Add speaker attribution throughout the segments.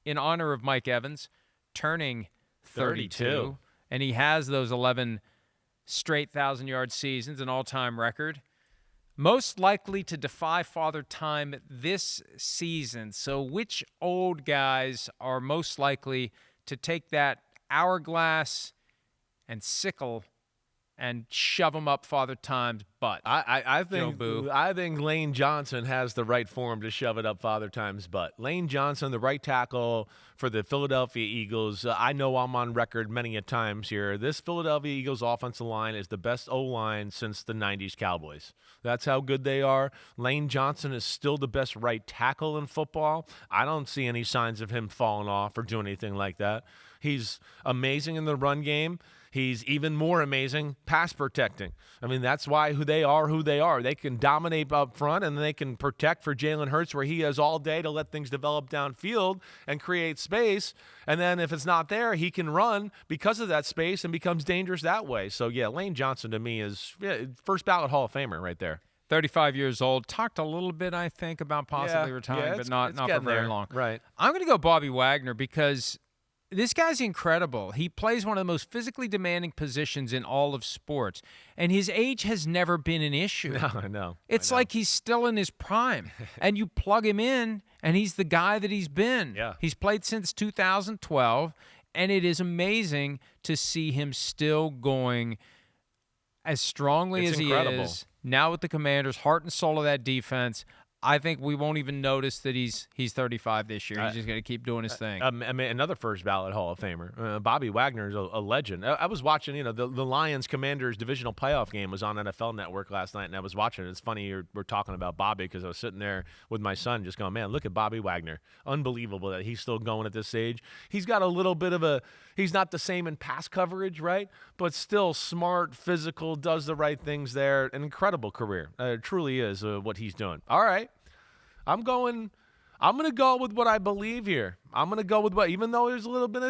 Speaker 1: in honor of Mike Evans turning 32. And he has those 11 straight 1,000-yard seasons, an all-time record. Most likely to defy Father Time this season. So which old guys are most likely to take that hourglass and sickle and shove them up Father Time's butt?
Speaker 2: I think Lane Johnson has the right form to shove it up Father Time's butt. Lane Johnson, the right tackle for the Philadelphia Eagles. I know I'm on record many a times here. This Philadelphia Eagles offensive line is the best O-line since the 90s Cowboys. That's how good they are. Lane Johnson is still the best right tackle in football. I don't see any signs of him falling off or doing anything like that. He's amazing in the run game. He's even more amazing pass protecting. I mean, that's why they are who they are. They can dominate up front, and they can protect for Jalen Hurts where he has all day to let things develop downfield and create space. And then if it's not there, he can run because of that space and becomes dangerous that way. So, yeah, Lane Johnson to me is first ballot Hall of Famer right there.
Speaker 1: 35 years old. Talked a little bit, I think, about possibly retiring, but not for very long.
Speaker 2: Right.
Speaker 1: I'm going to go Bobby Wagner because this guy's incredible. He plays one of the most physically demanding positions in all of sports, and his age has never been an issue.
Speaker 2: No, I know.
Speaker 1: It's like he's still in his prime, and you plug him in, and he's the guy that he's been.
Speaker 2: Yeah.
Speaker 1: He's played since 2012, and it is amazing to see him still going as strongly as
Speaker 2: incredible.
Speaker 1: He is. Now with the Commanders, heart and soul of that defense. I think we won't even notice that he's 35 this year. He's just going to keep doing his thing.
Speaker 2: I mean, another first ballot Hall of Famer. Bobby Wagner is a legend. I was watching, the Lions-Commanders divisional playoff game was on NFL Network last night, and I was watching it. It's funny we're talking about Bobby because I was sitting there with my son just going, man, look at Bobby Wagner. Unbelievable that he's still going at this age. He's got a little bit of he's not the same in pass coverage, right? But still smart, physical, does the right things there. An incredible career. It truly is what he's doing. All right. I'm going to go with what I believe here. I'm going to go with even though there's a little bit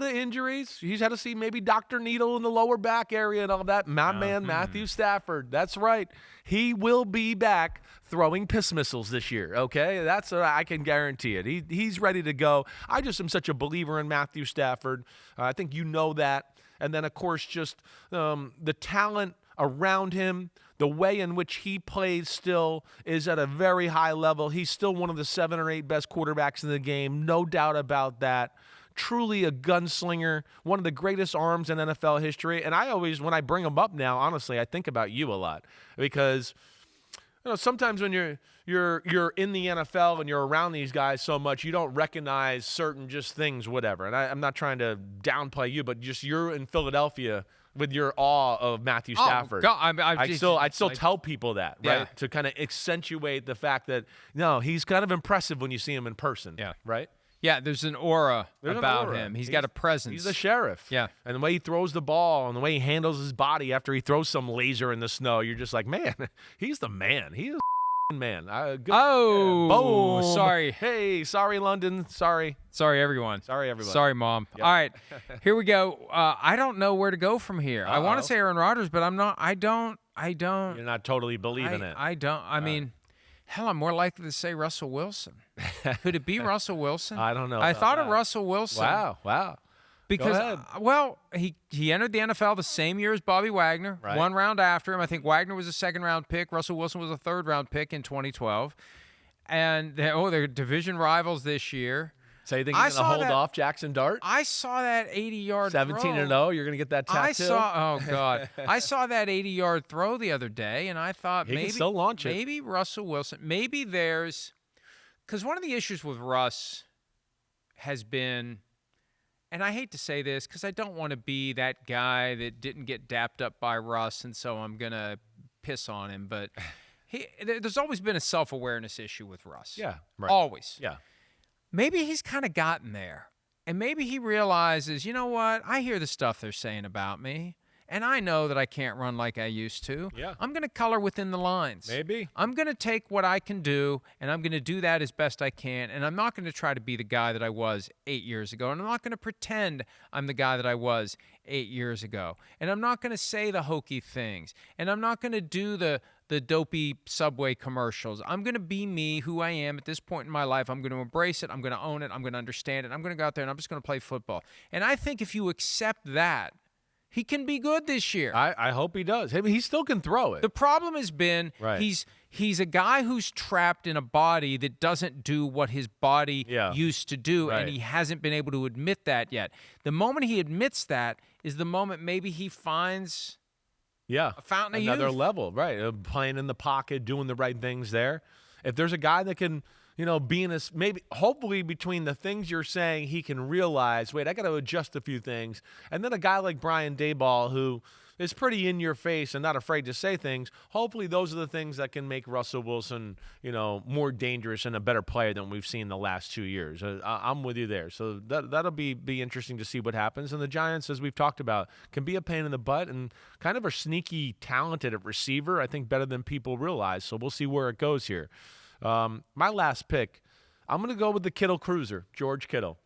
Speaker 2: of injuries, he's had to see maybe Dr. Needle in the lower back area and all that. My man, Matthew Stafford. That's right. He will be back throwing piss missiles this year, okay? That's I can guarantee it. He's ready to go. I just am such a believer in Matthew Stafford. I think you know that. And then, of course, just the talent around him, the way in which he plays still is at a very high level. He's still one of the 7 or 8 best quarterbacks in the game, no doubt about that. Truly a gunslinger, one of the greatest arms in NFL history. And I always, when I bring him up now, honestly, I think about you a lot because sometimes when you're in the NFL and you're around these guys so much, you don't recognize certain just things, whatever. And I'm not trying to downplay you, but just you're in Philadelphia with your awe of Matthew Stafford.
Speaker 1: God,
Speaker 2: I'd still tell people that, right?
Speaker 1: Yeah.
Speaker 2: To kind of accentuate the fact that, no, he's kind of impressive when you see him in person.
Speaker 1: Yeah.
Speaker 2: Right?
Speaker 1: Yeah, there's an aura about him. He's got a presence.
Speaker 2: He's the sheriff.
Speaker 1: Yeah.
Speaker 2: And the way he throws the ball and the way he handles his body after he throws some laser in the snow, you're just like, man, he's the man. He is man.
Speaker 1: Boom. Sorry.
Speaker 2: Hey, sorry, London. Sorry.
Speaker 1: Sorry, everyone.
Speaker 2: Sorry, everybody.
Speaker 1: Sorry, Mom.
Speaker 2: Yep.
Speaker 1: All right, here we go. I don't know where to go from here. I want to say Aaron Rodgers, but I'm not. I don't.
Speaker 2: You're not totally believing it.
Speaker 1: I don't. I mean, hell, I'm more likely to say Russell Wilson. Could it be Russell Wilson?
Speaker 2: I don't know.
Speaker 1: I thought of Russell Wilson.
Speaker 2: Wow.
Speaker 1: Because, he entered the NFL the same year as Bobby Wagner,
Speaker 2: right.
Speaker 1: 1 round after him. I think Wagner was a 2nd-round pick. Russell Wilson was a 3rd-round pick in 2012. And, they're division rivals this year.
Speaker 2: So you think he's going to hold off Jackson Dart?
Speaker 1: I saw that 80-yard throw.
Speaker 2: 17-0, you're going to get that tattoo?
Speaker 1: I saw that 80-yard throw the other day, and I thought
Speaker 2: he can still launch it.
Speaker 1: Maybe Russell Wilson. Maybe there's – because one of the issues with Russ has been – and I hate to say this because I don't want to be that guy that didn't get dapped up by Russ, and so I'm going to piss on him. But there's always been a self-awareness issue with Russ.
Speaker 2: Yeah. Right.
Speaker 1: Always.
Speaker 2: Yeah.
Speaker 1: Maybe he's kind of gotten there. And maybe he realizes, you know what? I hear the stuff they're saying about me. and I know that I can't run like I used to.
Speaker 2: Yeah.
Speaker 1: I'm going to color within the lines.
Speaker 2: Maybe.
Speaker 1: I'm going to take what I can do, and I'm going to do that as best I can, and I'm not going to try to be the guy that I was 8 years ago, and I'm not going to pretend I'm the guy that I was 8 years ago, and I'm not going to say the hokey things, and I'm not going to do the dopey Subway commercials. I'm going to be me, who I am at this point in my life. I'm going to embrace it. I'm going to own it. I'm going to understand it. I'm going to go out there, and I'm just going to play football. And I think if you accept that, he can be good this year.
Speaker 2: I hope he does. I mean, he still can throw it.
Speaker 1: The problem has been
Speaker 2: Right.
Speaker 1: he's a guy who's trapped in a body that doesn't do what his body used to do,
Speaker 2: Right.
Speaker 1: and he hasn't been able to admit that yet. The moment he admits that is the moment maybe he finds a fountain of
Speaker 2: another
Speaker 1: youth.
Speaker 2: level, right? Playing in the pocket, doing the right things there. If there's a guy that can, be in this, maybe, hopefully between the things you're saying, he can realize, wait, I got to adjust a few things. And then a guy like Brian Daboll, who is pretty in your face and not afraid to say things, hopefully those are the things that can make Russell Wilson, more dangerous and a better player than we've seen the last 2 years. I'm with you there. So that'll be interesting to see what happens. And the Giants, as we've talked about, can be a pain in the butt and kind of a sneaky talented at receiver, I think better than people realize. So we'll see where it goes here. My last pick, I'm going to go with the Kittle Cruiser, George Kittle.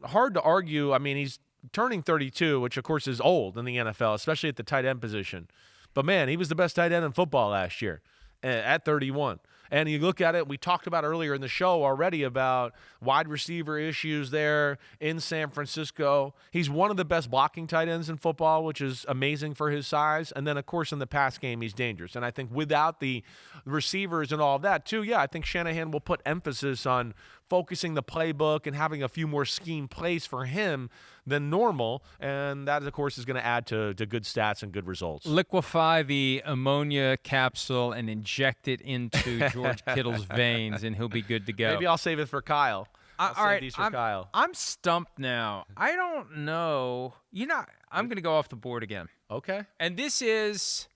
Speaker 2: Hard to argue. I mean, he's turning 32, which, of course, is old in the NFL, especially at the tight end position. But, man, he was the best tight end in football last year at 31. And you look at it, we talked about earlier in the show already about wide receiver issues there in San Francisco. He's one of the best blocking tight ends in football, which is amazing for his size. And then, of course, in the pass game, he's dangerous. And I think without the receivers and all of that, too, I think Shanahan will put emphasis on focusing the playbook and having a few more scheme plays for him than normal. And that, of course, is going to add to good stats and good results.
Speaker 1: Liquefy the ammonia capsule and inject it into George Kittle's veins, and he'll be good to go.
Speaker 2: Maybe I'll save it for Kyle. I'll save these for Kyle.
Speaker 1: I'm stumped now. I don't know. I'm going to go off the board again.
Speaker 2: Okay.
Speaker 1: And this is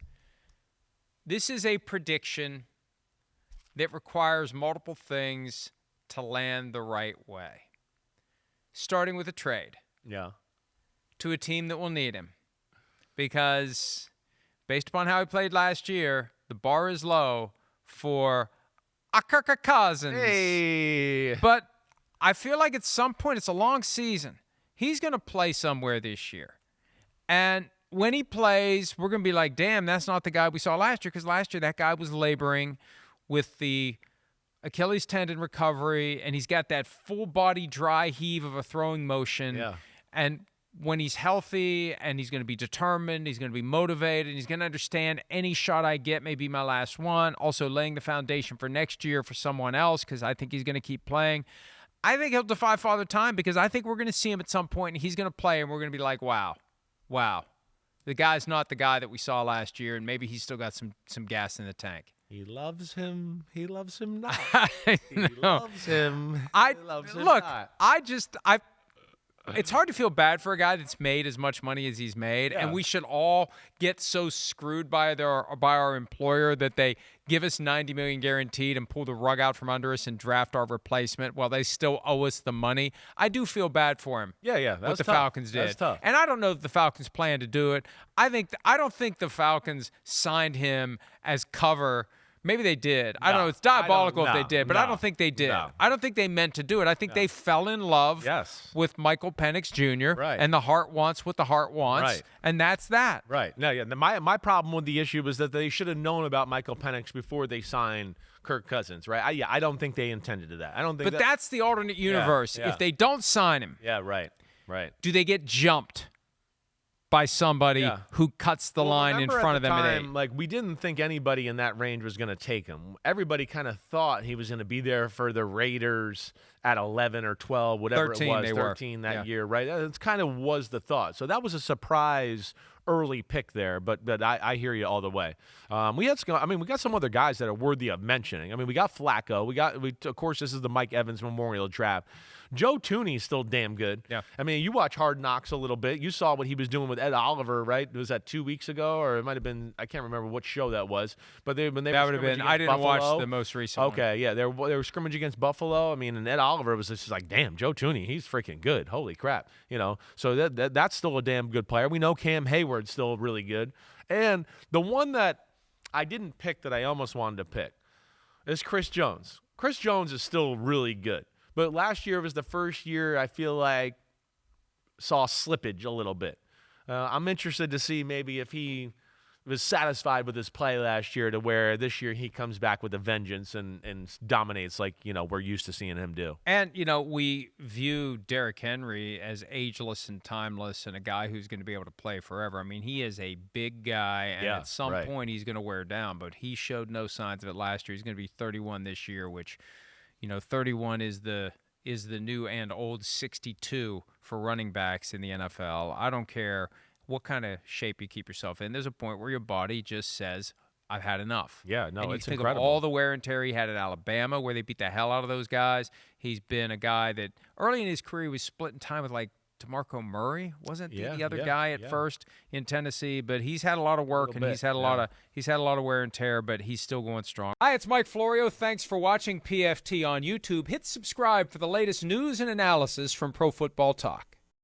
Speaker 1: a prediction that requires multiple things to land the right way. Starting with a trade.
Speaker 2: Yeah.
Speaker 1: To a team that will need him. Because based upon how he played last year, the bar is low for Kirk Cousins.
Speaker 2: Hey.
Speaker 1: But I feel like at some point, it's a long season. He's going to play somewhere this year. And when he plays, we're going to be like, damn, that's not the guy we saw last year, because last year that guy was laboring with the Achilles tendon recovery, and he's got that full body dry heave of a throwing motion.
Speaker 2: Yeah.
Speaker 1: And when he's healthy and he's going to be determined, he's going to be motivated, and he's going to understand any shot I get may be my last one. Also laying the foundation for next year for someone else, because I think he's going to keep playing. I think he'll defy Father Time, because I think we're going to see him at some point, and he's going to play, and we're going to be like, wow. The guy's not the guy that we saw last year, and maybe he's still got some gas in the tank.
Speaker 2: He loves him. He loves him not.
Speaker 1: He
Speaker 2: loves him.
Speaker 1: It's hard to feel bad for a guy that's made as much money as he's made, and we should all get so screwed by our employer that they give us $90 million guaranteed and pull the rug out from under us and draft our replacement while they still owe us the money. I do feel bad for him.
Speaker 2: Yeah,
Speaker 1: what the Falcons did.
Speaker 2: That's tough.
Speaker 1: And I don't know if the Falcons plan to do it. I don't think the Falcons signed him as cover. Maybe they did. I don't know. It's diabolical if they did, but I don't think they did.
Speaker 2: No.
Speaker 1: I don't think they meant to do it. I think they fell in love with Michael Penix Jr.
Speaker 2: Right.
Speaker 1: And the heart wants what the heart wants,
Speaker 2: right.
Speaker 1: And that's that.
Speaker 2: Right. No, yeah. My problem with the issue was that they should have known about Michael Penix before they signed Kirk Cousins, right? I don't think they intended to that. I don't think.
Speaker 1: But that's the alternate universe.
Speaker 2: Yeah.
Speaker 1: If they don't sign him,
Speaker 2: right.
Speaker 1: Do they get jumped by somebody who cuts the line in front of them at 8?
Speaker 2: Like, we didn't think anybody in that range was going to take him. Everybody kind of thought he was going to be there for the Raiders at 11 or 12, whatever
Speaker 1: 13
Speaker 2: it was,
Speaker 1: they
Speaker 2: 13
Speaker 1: were.
Speaker 2: that year, right? It kind of was the thought. So that was a surprise early pick there, but I hear you all the way. We got some other guys that are worthy of mentioning. I mean, we got Flacco. Of course, this is the Mike Evans Memorial Draft. Joe Tooney's still damn good.
Speaker 1: Yeah.
Speaker 2: I mean, you watch Hard Knocks a little bit. You saw what he was doing with Ed Oliver, right? Was that 2 weeks ago, or it might have been? I can't remember what show that was. But that would have been.
Speaker 1: I didn't watch the most recent.
Speaker 2: Okay, yeah, they were scrimmage against Buffalo. I mean, and Ed Oliver was just like, damn, Joe Tooney, he's freaking good. Holy crap, So that's still a damn good player. We know Cam Hayward Hayward's still really good. And the one that I didn't pick that I almost wanted to pick is Chris Jones. Chris Jones is still really good. But last year was the first year I feel like saw slippage a little bit. I'm interested to see maybe if he was satisfied with his play last year to where this year he comes back with a vengeance and dominates like, we're used to seeing him do.
Speaker 1: And, we view Derrick Henry as ageless and timeless and a guy who's going to be able to play forever. I mean, he is a big guy, and at some point he's going to wear down, but he showed no signs of it last year. He's going to be 31 this year, which, 31 is the new and old 62 for running backs in the NFL. I don't care what kind of shape you keep yourself in. There's a point where your body just says, I've had enough.
Speaker 2: Yeah, no,
Speaker 1: and
Speaker 2: it's
Speaker 1: think
Speaker 2: incredible.
Speaker 1: Of all the wear and tear he had at Alabama, where they beat the hell out of those guys. He's been a guy that early in his career he was splitting time with like DeMarco Murray, wasn't the other guy at first in Tennessee, but he's had a lot of work and he's had a lot of wear and tear, but he's still going strong. Hi, it's Mike Florio. Thanks for watching PFT on YouTube. Hit subscribe for the latest news and analysis from Pro Football Talk.